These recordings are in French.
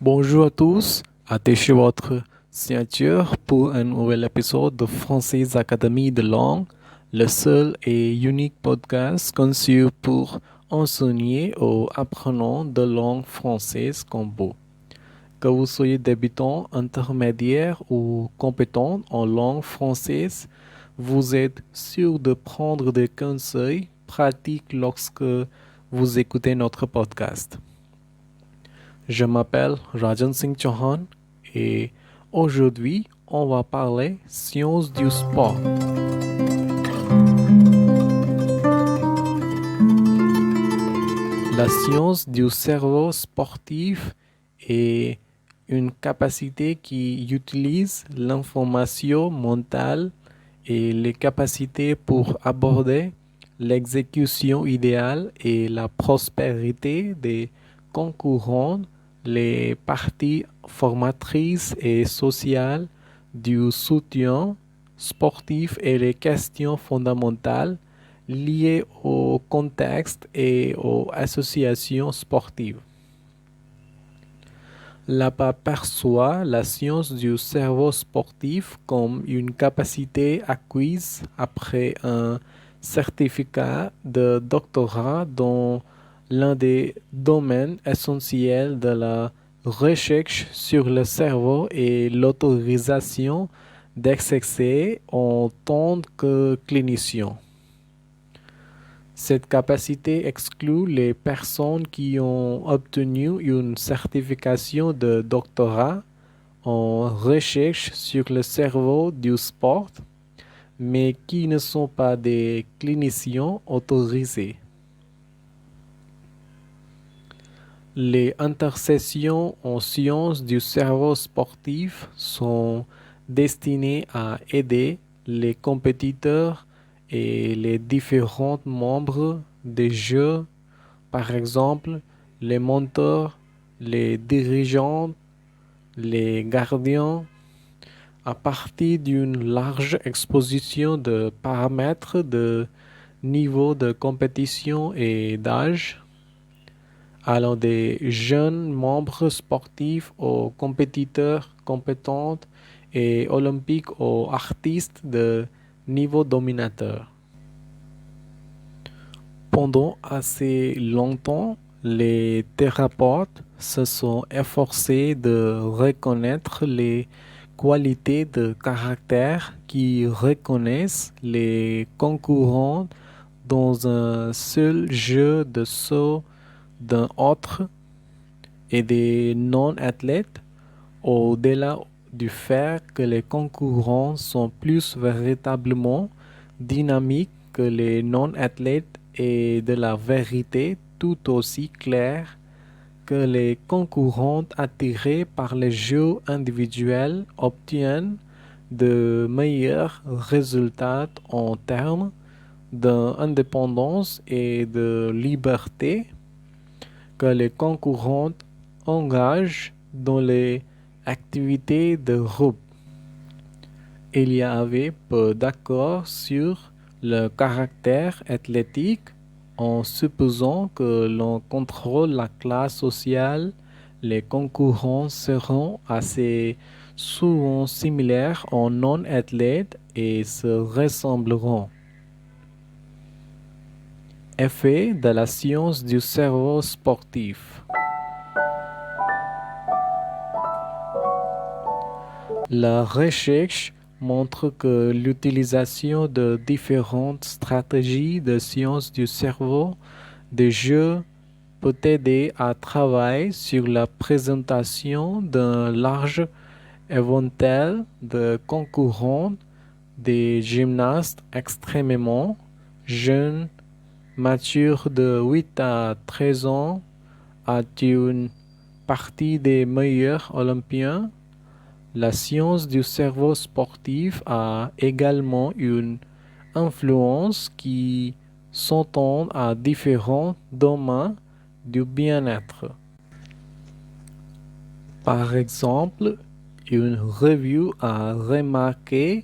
Bonjour à tous, attachez votre ceinture pour un nouvel épisode de Française Académie de langue, le seul et unique podcast conçu pour enseigner aux apprenants de langue française comme vous. Que vous soyez débutant, intermédiaire ou compétent en langue française, vous êtes sûr de prendre des conseils pratiques lorsque vous écoutez notre podcast. Je m'appelle Rajan Singh Chauhan et aujourd'hui, on va parler sciences du sport. La science du cerveau sportif est une capacité qui utilise l'information mentale et les capacités pour aborder l'exécution idéale et la prospérité des concurrents, les parties formatrices et sociales du soutien sportif et les questions fondamentales liées au contexte et aux associations sportives. L'APA perçoit la science du cerveau sportif comme une capacité acquise après un certificat de doctorat dans l'un des domaines essentiels de la recherche sur le cerveau et l'autorisation d'exercer en tant que clinicien. Cette capacité exclut les personnes qui ont obtenu une certification de doctorat en recherche sur le cerveau du sport, mais qui ne sont pas des cliniciens autorisés. Les intercessions en sciences du cerveau sportif sont destinées à aider les compétiteurs et les différents membres des jeux, par exemple les mentors, les dirigeants, les gardiens, à partir d'une large exposition de paramètres de niveau de compétition et d'âge, allant des jeunes membres sportifs aux compétiteurs compétents et olympiques aux artistes de niveau dominateur. Pendant assez longtemps, les thérapeutes se sont efforcés de reconnaître les qualités de caractère qui reconnaissent les concurrents dans un seul jeu de saut d'un autre et des non-athlètes, au-delà du fait que les concurrents sont plus véritablement dynamiques que les non-athlètes et de la vérité tout aussi claire que les concurrents attirés par les jeux individuels obtiennent de meilleurs résultats en termes d'indépendance et de liberté que les concurrents engagent dans les activités de groupe. Il y avait peu d'accords sur le caractère athlétique en supposant que l'on contrôle la classe sociale. Les concurrents seront assez souvent similaires aux non-athlètes et se ressembleront. Effet de la science du cerveau sportif. La recherche montre que l'utilisation de différentes stratégies de science du cerveau de jeu peut aider à travailler sur la présentation d'un large éventail de concurrents, des gymnastes extrêmement jeunes, matures de 8 à 13 ans, à une partie des meilleurs olympiens. La science du cerveau sportif a également une influence qui s'entend à différents domaines du bien-être. Par exemple, une revue a remarqué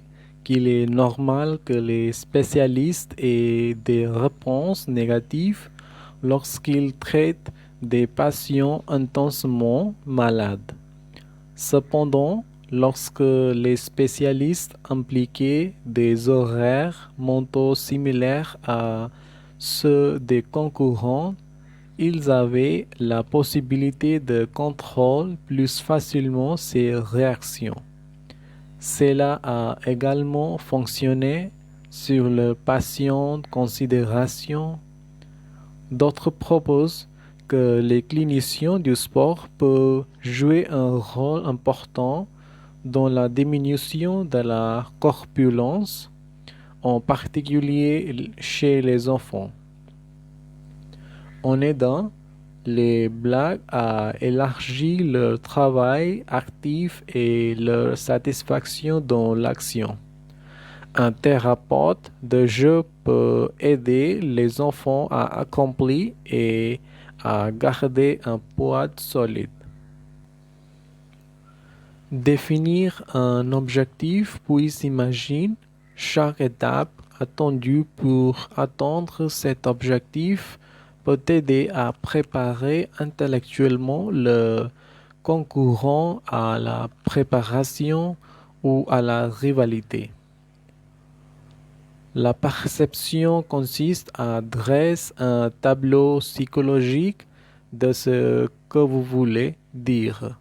qu'il est normal que les spécialistes aient des réponses négatives lorsqu'ils traitent des patients intensement malades. Cependant, lorsque les spécialistes impliquaient des horaires mentaux similaires à ceux des concurrents, ils avaient la possibilité de contrôler plus facilement ces réactions. Cela a également fonctionné sur le patient de considération. D'autres proposent que les cliniciens du sport peuvent jouer un rôle important dans la diminution de la corpulence, en particulier chez les enfants, en aidant les blagues à élargir leur travail actif et leur satisfaction dans l'action. Un thérapeute de jeu peut aider les enfants à accomplir et à garder un poids solide. Définir un objectif puis imaginer chaque étape attendue pour atteindre cet objectif peut aider à préparer intellectuellement le concurrent à la préparation ou à la rivalité. La perception consiste à dresser un tableau psychologique de ce que vous voulez dire.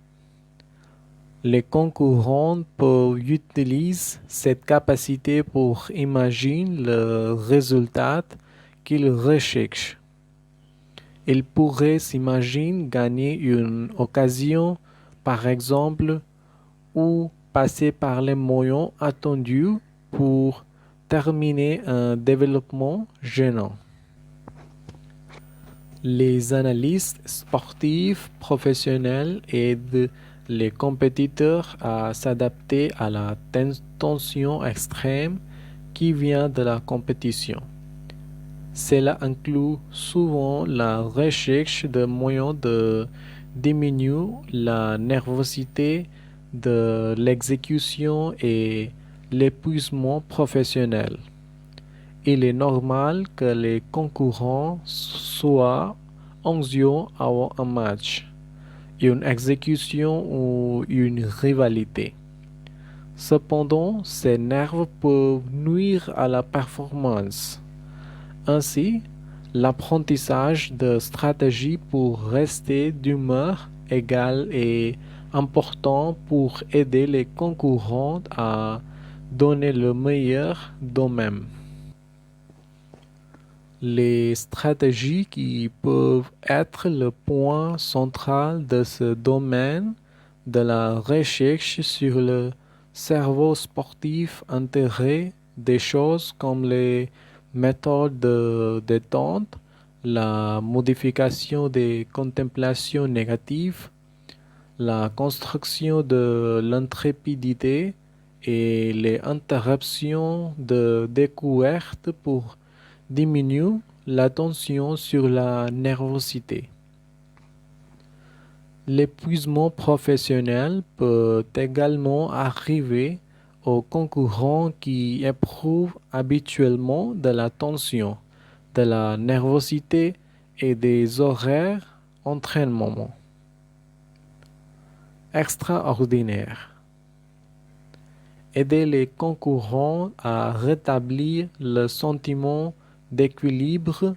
Les concurrents peuvent utiliser cette capacité pour imaginer le résultat qu'ils recherchent. Ils pourraient s'imaginer gagner une occasion, par exemple, ou passer par les moyens attendus pour terminer un développement gênant. Les analystes sportifs professionnels aident les compétiteurs à s'adapter à la tension extrême qui vient de la compétition. Cela inclut souvent la recherche de moyens de diminuer la nervosité de l'exécution et l'épuisement professionnel. Il est normal que les concurrents soient anxieux avant un match, une exécution ou une rivalité. Cependant, ces nerfs peuvent nuire à la performance. Ainsi, l'apprentissage de stratégies pour rester d'humeur égale est important pour aider les concurrents à donner le meilleur d'eux-mêmes. Les stratégies qui peuvent être le point central de ce domaine de la recherche sur le cerveau sportif intègre des choses comme les méthodes de détente, la modification des contemplations négatives, la construction de l'intrépidité et les interruptions de découverte pour diminuer la tension sur la nervosité. L'épuisement professionnel peut également arriver aux concurrents qui éprouvent habituellement de la tension, de la nervosité et des horaires d'entraînement extraordinaires. Aider les concurrents à rétablir le sentiment d'équilibre,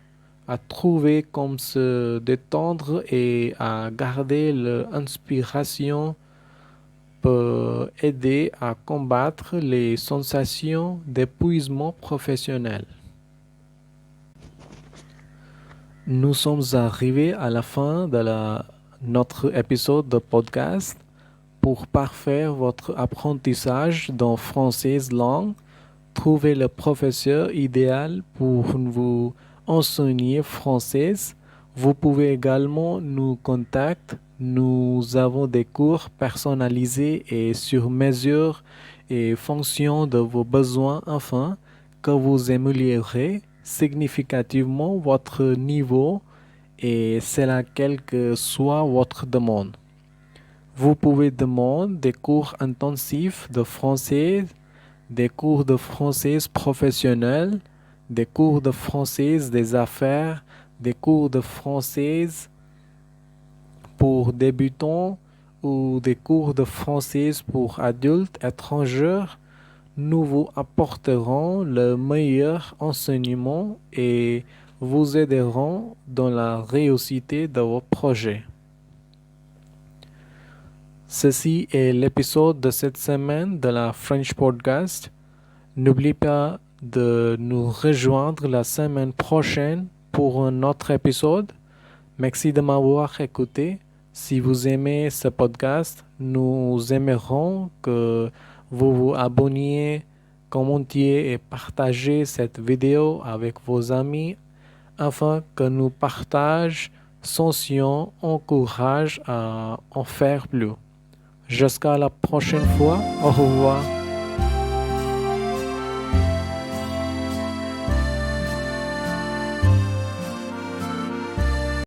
à trouver comment se détendre et à garder l'inspiration peut aider à combattre les sensations d'épuisement professionnel. Nous sommes arrivés à la fin de notre épisode de podcast. Pour parfaire votre apprentissage dans française langue, trouvez le professeur idéal pour vous enseigner français. Vous pouvez également nous contacter. Nous avons des cours personnalisés et sur mesure et fonction de vos besoins afin que vous améliorez significativement votre niveau et cela quelle que soit votre demande. Vous pouvez demander des cours intensifs de français, des cours de français professionnels, des cours de français des affaires, des cours de français pour débutants ou des cours de français pour adultes étrangers. Nous vous apporterons le meilleur enseignement et vous aiderons dans la réussite de vos projets. Ceci est l'épisode de cette semaine de la French Podcast. N'oubliez pas de nous rejoindre la semaine prochaine pour un autre épisode. Merci de m'avoir écouté. Si vous aimez ce podcast, nous aimerons que vous vous abonniez, commentiez et partagez cette vidéo avec vos amis afin que nous sentions encourage à en faire plus. Jusqu'à la prochaine fois, au revoir.